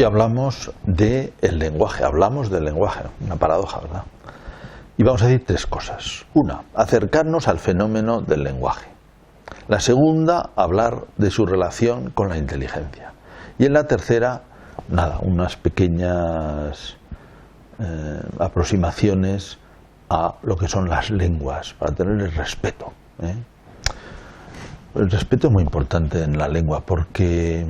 hablamos del lenguaje, una paradoja, ¿verdad? Y vamos a decir tres cosas. Una, acercarnos al fenómeno del lenguaje. La segunda, hablar de su relación con la inteligencia. Y en la tercera, nada, unas pequeñas aproximaciones a lo que son las lenguas, para tener el respeto. El respeto es muy importante en la lengua porque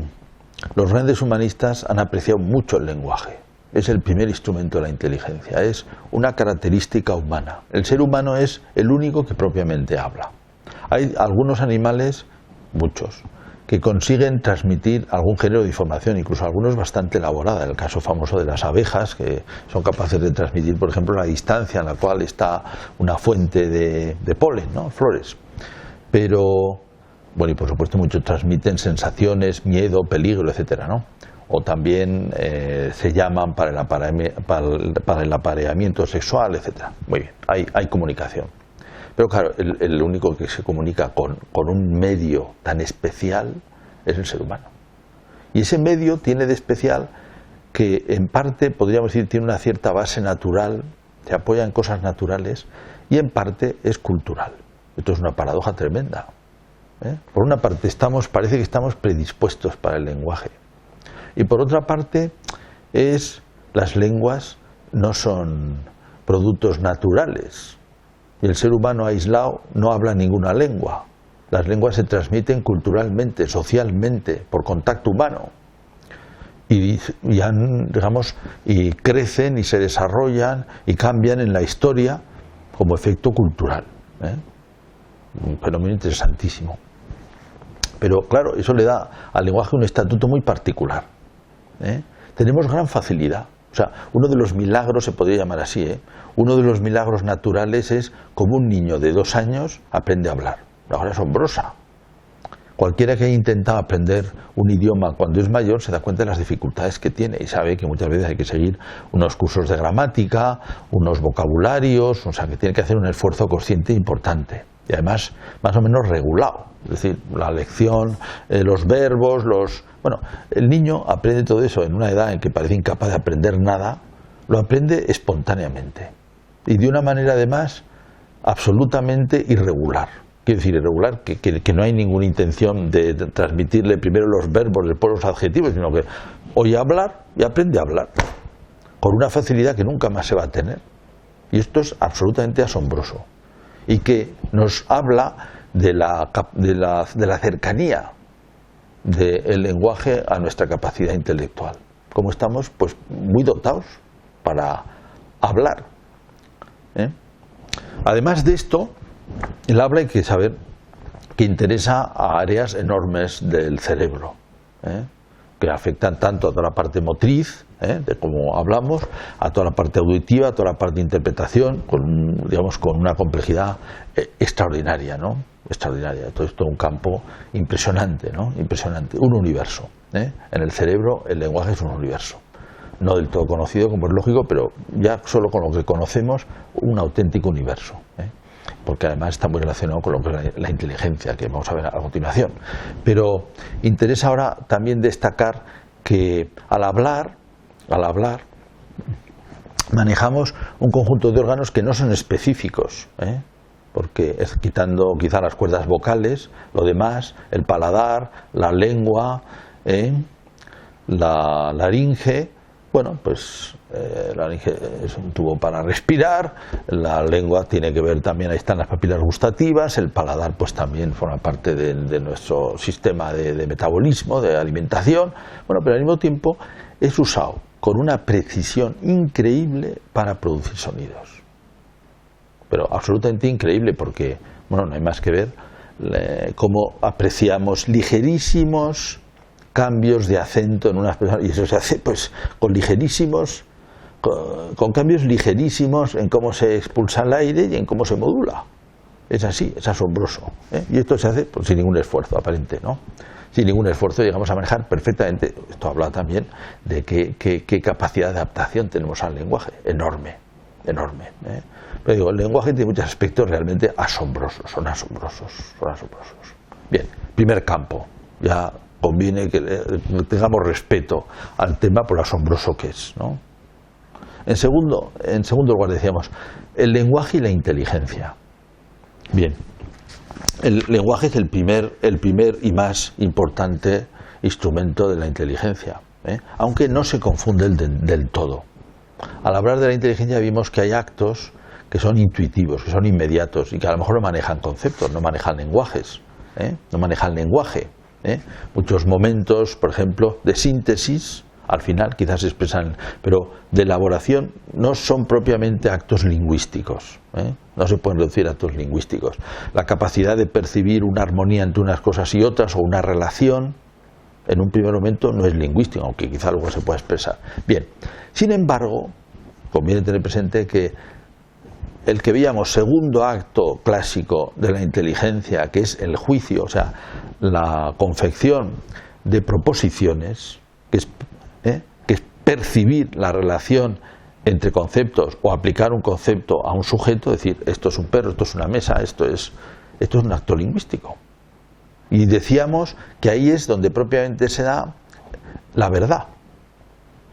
los grandes humanistas han apreciado mucho el lenguaje. Es el primer instrumento de la inteligencia, es una característica humana. El ser humano es el único que propiamente habla. Hay algunos animales, muchos, que consiguen transmitir algún género de información, incluso algunos bastante elaborada. El caso famoso de las abejas, que son capaces de transmitir, por ejemplo, la distancia en la cual está una fuente de polen, ¿no? Flores. Pero, bueno, y por supuesto muchos transmiten sensaciones, miedo, peligro, etcétera, ¿no? O también se llaman para el apareamiento sexual, etcétera. Muy bien, hay comunicación. Pero claro, el único que se comunica con un medio tan especial es el ser humano. Y ese medio tiene de especial que en parte, podríamos decir, tiene una cierta base natural, se apoya en cosas naturales, y en parte es cultural. Esto es una paradoja tremenda. Por una parte parece que estamos predispuestos para el lenguaje. Y por otra parte, las lenguas no son productos naturales. Y el ser humano aislado no habla ninguna lengua. Las lenguas se transmiten culturalmente, socialmente, por contacto humano. Y crecen y se desarrollan y cambian en la historia como efecto cultural. Un fenómeno interesantísimo. Pero claro, eso le da al lenguaje un estatuto muy particular. Tenemos gran facilidad. O sea, uno de los milagros, se podría llamar así, uno de los milagros naturales es como un niño de 2 años aprende a hablar. Una cosa asombrosa. Cualquiera que haya intentado aprender un idioma cuando es mayor se da cuenta de las dificultades que tiene y sabe que muchas veces hay que seguir unos cursos de gramática, unos vocabularios, o sea que tiene que hacer un esfuerzo consciente importante. Y además más o menos regulado. Es decir, la lección, los verbos, Bueno, el niño aprende todo eso en una edad en que parece incapaz de aprender nada, lo aprende espontáneamente. Y de una manera además absolutamente irregular. Quiero decir, irregular, que no hay ninguna intención de transmitirle primero los verbos, después los adjetivos, sino que oye hablar y aprende a hablar. Con una facilidad que nunca más se va a tener. Y esto es absolutamente asombroso. Y que nos habla de la cercanía del lenguaje a nuestra capacidad intelectual. Como estamos pues muy dotados para hablar. Además de esto, el habla hay que saber que interesa a áreas enormes del cerebro, que afectan tanto a toda la parte motriz, de cómo hablamos, a toda la parte auditiva, a toda la parte de interpretación, con una complejidad extraordinaria, ¿no? Extraordinaria. Todo esto es un campo impresionante, ¿no? Impresionante, un universo. En el cerebro el lenguaje es un universo. No del todo conocido, como es lógico, pero ya solo con lo que conocemos, un auténtico universo. Porque además está muy relacionado con lo que es la inteligencia, que vamos a ver a continuación. Pero interesa ahora también destacar que al hablar, manejamos un conjunto de órganos que no son específicos, porque quitando quizá las cuerdas vocales, lo demás, el paladar, la lengua, la laringe. Bueno, pues la laringe es un tubo para respirar, la lengua tiene que ver también, ahí están las papilas gustativas, el paladar pues también forma parte de nuestro sistema de metabolismo, de alimentación. Bueno, pero al mismo tiempo es usado con una precisión increíble para producir sonidos. Pero absolutamente increíble porque, bueno, no hay más que ver cómo apreciamos ligerísimos cambios de acento en unas personas, y eso se hace pues con cambios ligerísimos en cómo se expulsa el aire y en cómo se modula. Es así, es asombroso, y esto se hace pues, sin ningún esfuerzo aparente, ¿no? Sin ningún esfuerzo llegamos a manejar perfectamente. Esto habla también de qué capacidad de adaptación tenemos al lenguaje, enorme. Pero digo, el lenguaje tiene muchos aspectos realmente asombrosos, son asombrosos. Bien, primer campo, ya conviene que tengamos respeto al tema por lo asombroso que es, ¿no? En segundo lugar decíamos, el lenguaje y la inteligencia. Bien, el lenguaje es el primer y más importante instrumento de la inteligencia, aunque no se confunde del todo. Al hablar de la inteligencia vimos que hay actos que son intuitivos, que son inmediatos y que a lo mejor no manejan conceptos, no manejan lenguajes, no manejan lenguaje. Muchos momentos, por ejemplo, de síntesis, al final quizás se expresan, pero de elaboración no son propiamente actos lingüísticos, no se pueden reducir a actos lingüísticos. La capacidad de percibir una armonía entre unas cosas y otras o una relación, en un primer momento no es lingüístico, aunque quizá luego se pueda expresar. Bien, sin embargo, conviene tener presente que el que veíamos segundo acto clásico de la inteligencia, que es el juicio, o sea, la confección de proposiciones, que es percibir la relación entre conceptos o aplicar un concepto a un sujeto, decir, esto es un perro, esto es una mesa, esto es un acto lingüístico. Y decíamos que ahí es donde propiamente se da la verdad.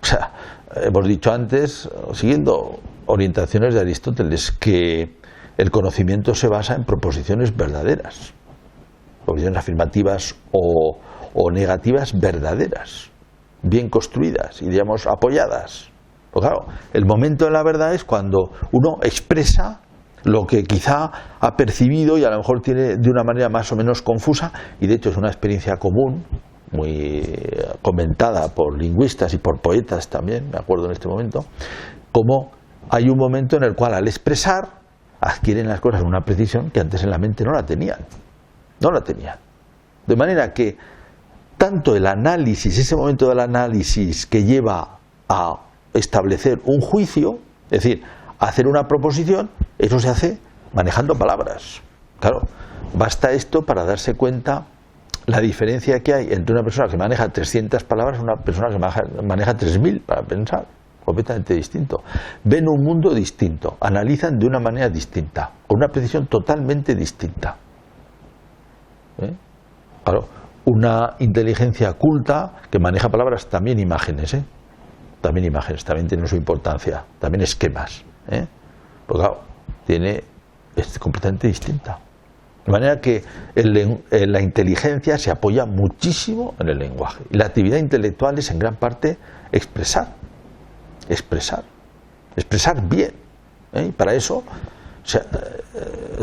O sea, hemos dicho antes, siguiendo orientaciones de Aristóteles, que el conocimiento se basa en proposiciones verdaderas, proposiciones afirmativas o negativas verdaderas, bien construidas y, digamos, apoyadas. Pues claro, el momento de la verdad es cuando uno expresa lo que quizá ha percibido y a lo mejor tiene de una manera más o menos confusa, y de hecho es una experiencia común, muy comentada por lingüistas y por poetas también, me acuerdo en este momento, como hay un momento en el cual al expresar adquieren las cosas una precisión que antes en la mente no la tenían. De manera que tanto el análisis, ese momento del análisis que lleva a establecer un juicio, es decir, a hacer una proposición, eso se hace manejando palabras. Claro, basta esto para darse cuenta la diferencia que hay entre una persona que maneja 300 palabras y una persona que maneja 3000 para pensar, completamente distinto. Ven un mundo distinto, analizan de una manera distinta, con una precisión totalmente distinta. Claro, una inteligencia culta que maneja palabras, también imágenes, también tienen su importancia, también esquemas, pues claro, es completamente distinta. De manera que la inteligencia se apoya muchísimo en el lenguaje. Y la actividad intelectual es en gran parte expresar bien. Y para eso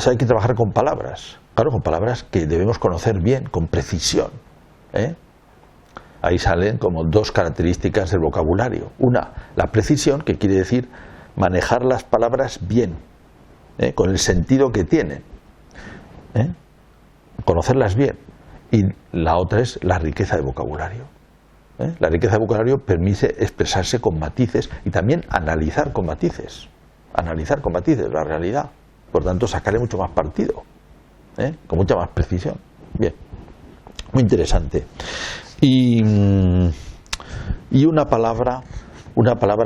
hay que trabajar con palabras. Claro, con palabras que debemos conocer bien, con precisión. Ahí salen como dos características del vocabulario. Una, la precisión, que quiere decir manejar las palabras bien, con el sentido que tienen. Conocerlas bien. Y la otra es la riqueza de vocabulario. La riqueza de vocabulario permite expresarse con matices y también analizar con matices la realidad, por tanto sacarle mucho más partido, con mucha más precisión. Bien, muy interesante. Y una palabra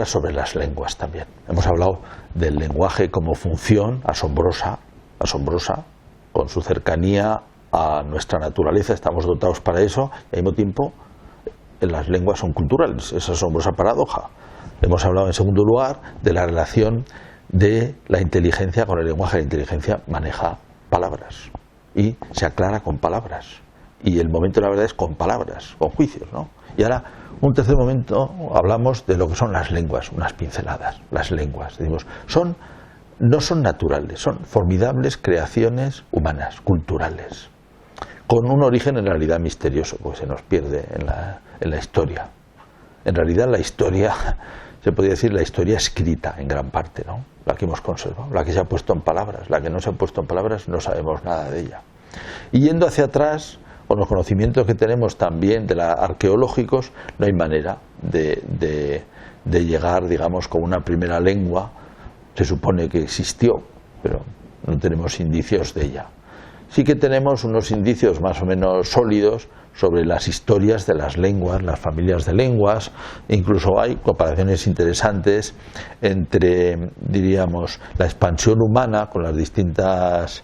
sobre las lenguas también. Hemos hablado del lenguaje como función asombrosa, con su cercanía a nuestra naturaleza, estamos dotados para eso, y al mismo tiempo las lenguas son culturales, esa asombrosa paradoja. Hemos hablado en segundo lugar de la relación de la inteligencia con el lenguaje. La inteligencia maneja palabras y se aclara con palabras, y el momento de la verdad es con palabras, con juicios, ¿no? Y ahora, un tercer momento, hablamos de lo que son las lenguas, unas pinceladas. Las lenguas, decimos, no son naturales, son formidables creaciones humanas, culturales, con un origen en realidad misterioso, porque se nos pierde en la historia. En realidad la historia, se podría decir la historia escrita en gran parte, ¿no? La que hemos conservado, la que se ha puesto en palabras, la que no se ha puesto en palabras no sabemos nada de ella. Y yendo hacia atrás, con los conocimientos que tenemos también arqueológicos, no hay manera de llegar, digamos, con una primera lengua. Se supone que existió, pero no tenemos indicios de ella. Sí que tenemos unos indicios más o menos sólidos sobre las historias de las lenguas, las familias de lenguas. Incluso hay comparaciones interesantes entre, diríamos, la expansión humana con las distintas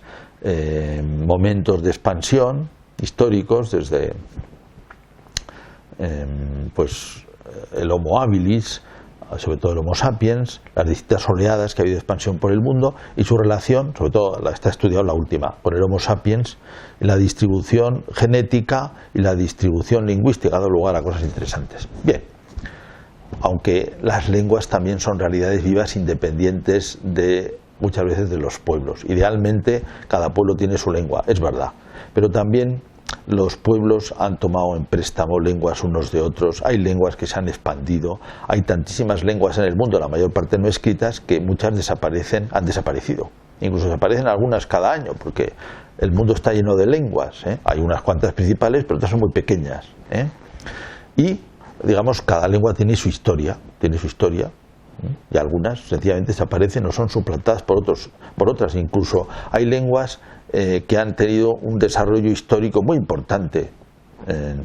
momentos de expansión históricos, desde pues el Homo habilis, sobre todo el Homo sapiens, las distintas oleadas que ha habido de expansión por el mundo y su relación, sobre todo está estudiado la última, con el Homo sapiens, la distribución genética y la distribución lingüística, ha dado lugar a cosas interesantes. Bien, aunque las lenguas también son realidades vivas independientes de muchas veces de los pueblos. Idealmente cada pueblo tiene su lengua, es verdad, pero también los pueblos han tomado en préstamo lenguas unos de otros, hay lenguas que se han expandido, hay tantísimas lenguas en el mundo, la mayor parte no escritas, que muchas han desaparecido. Incluso desaparecen algunas cada año, porque el mundo está lleno de lenguas, ¿eh? Hay unas cuantas principales, pero otras son muy pequeñas, ¿eh? Y, digamos, cada lengua tiene su historia, y algunas sencillamente desaparecen o son suplantadas por otras. Incluso hay lenguas que han tenido un desarrollo histórico muy importante.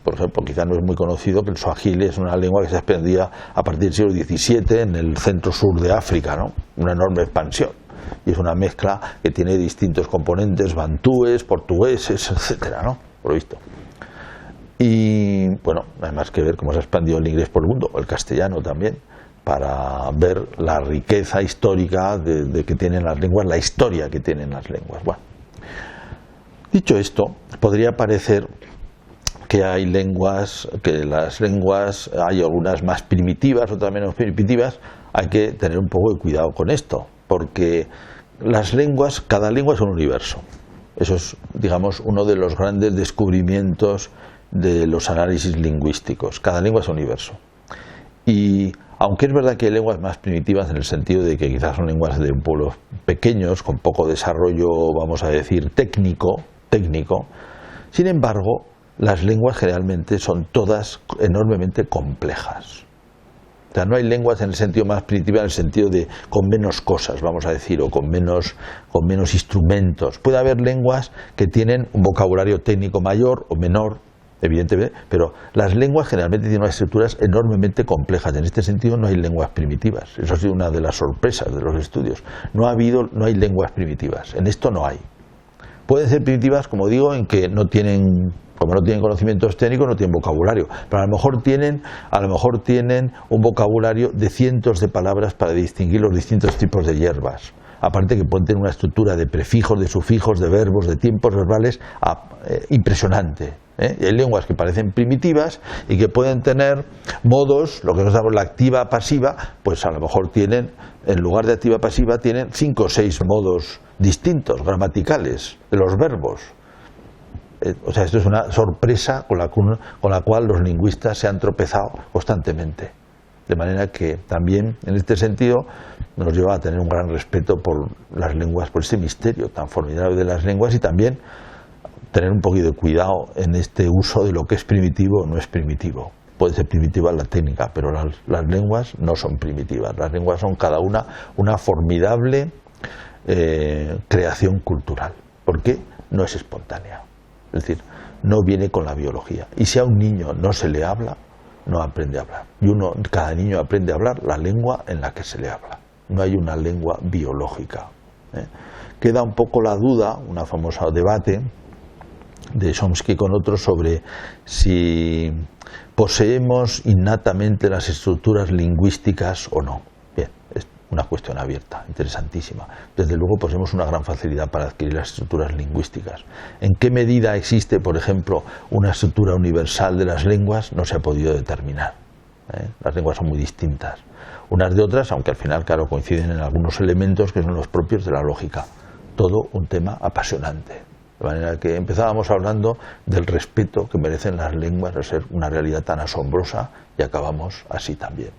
Por ejemplo, quizá no es muy conocido que el suajili es una lengua que se expandía a partir del siglo XVII en el centro-sur de África, ¿no? Una enorme expansión. Y es una mezcla que tiene distintos componentes, bantúes, portugueses, etcétera, ¿no? Por lo visto. Y bueno, no hay más que ver cómo se ha expandido el inglés por el mundo, o el castellano también, para ver la riqueza histórica de que tienen las lenguas, la historia que tienen las lenguas. Bueno, dicho esto, podría parecer que hay lenguas, hay algunas más primitivas, otras menos primitivas. Hay que tener un poco de cuidado con esto, porque cada lengua es un universo. Eso es, digamos, uno de los grandes descubrimientos de los análisis lingüísticos. Cada lengua es un universo. Y aunque es verdad que hay lenguas más primitivas en el sentido de que quizás son lenguas de pueblos pequeños, con poco desarrollo, vamos a decir, técnico, sin embargo, las lenguas generalmente son todas enormemente complejas. O sea, no hay lenguas en el sentido más primitivo, en el sentido de con menos cosas, vamos a decir, o con menos instrumentos. Puede haber lenguas que tienen un vocabulario técnico mayor o menor, evidentemente, pero las lenguas generalmente tienen unas estructuras enormemente complejas. En este sentido no hay lenguas primitivas. Eso ha sido una de las sorpresas de los estudios. No hay lenguas primitivas. En esto no hay. Pueden ser primitivas, como digo, en que no tienen conocimientos técnicos, no tienen vocabulario, pero a lo mejor tienen un vocabulario de cientos de palabras para distinguir los distintos tipos de hierbas. Aparte que pueden tener una estructura de prefijos, de sufijos, de verbos, de tiempos verbales impresionante. Y hay lenguas que parecen primitivas y que pueden tener modos, lo que nosotros llamamos la activa pasiva, pues a lo mejor tienen, en lugar de activa pasiva, tienen 5 o 6 modos distintos, gramaticales, de los verbos. O sea, esto es una sorpresa con la cual los lingüistas se han tropezado constantemente. De manera que también, en este sentido, nos lleva a tener un gran respeto por las lenguas, por este misterio tan formidable de las lenguas, y también tener un poquito de cuidado en este uso de lo que es primitivo o no es primitivo. Puede ser primitiva la técnica, pero las lenguas no son primitivas. Las lenguas son cada una formidable creación cultural, porque no es espontánea. Es decir, no viene con la biología. Y si a un niño no se le habla, no aprende a hablar. Y cada niño aprende a hablar la lengua en la que se le habla. No hay una lengua biológica. Queda un poco la duda, un famoso debate de Chomsky con otros sobre si poseemos innatamente las estructuras lingüísticas o no. Bien, es una cuestión abierta, interesantísima. Desde luego poseemos una gran facilidad para adquirir las estructuras lingüísticas. ¿En qué medida existe, por ejemplo, una estructura universal de las lenguas? No se ha podido determinar. Las lenguas son muy distintas unas de otras, aunque al final, claro, coinciden en algunos elementos que son los propios de la lógica. Todo un tema apasionante. De manera que empezábamos hablando del respeto que merecen las lenguas al ser una realidad tan asombrosa y acabamos así también.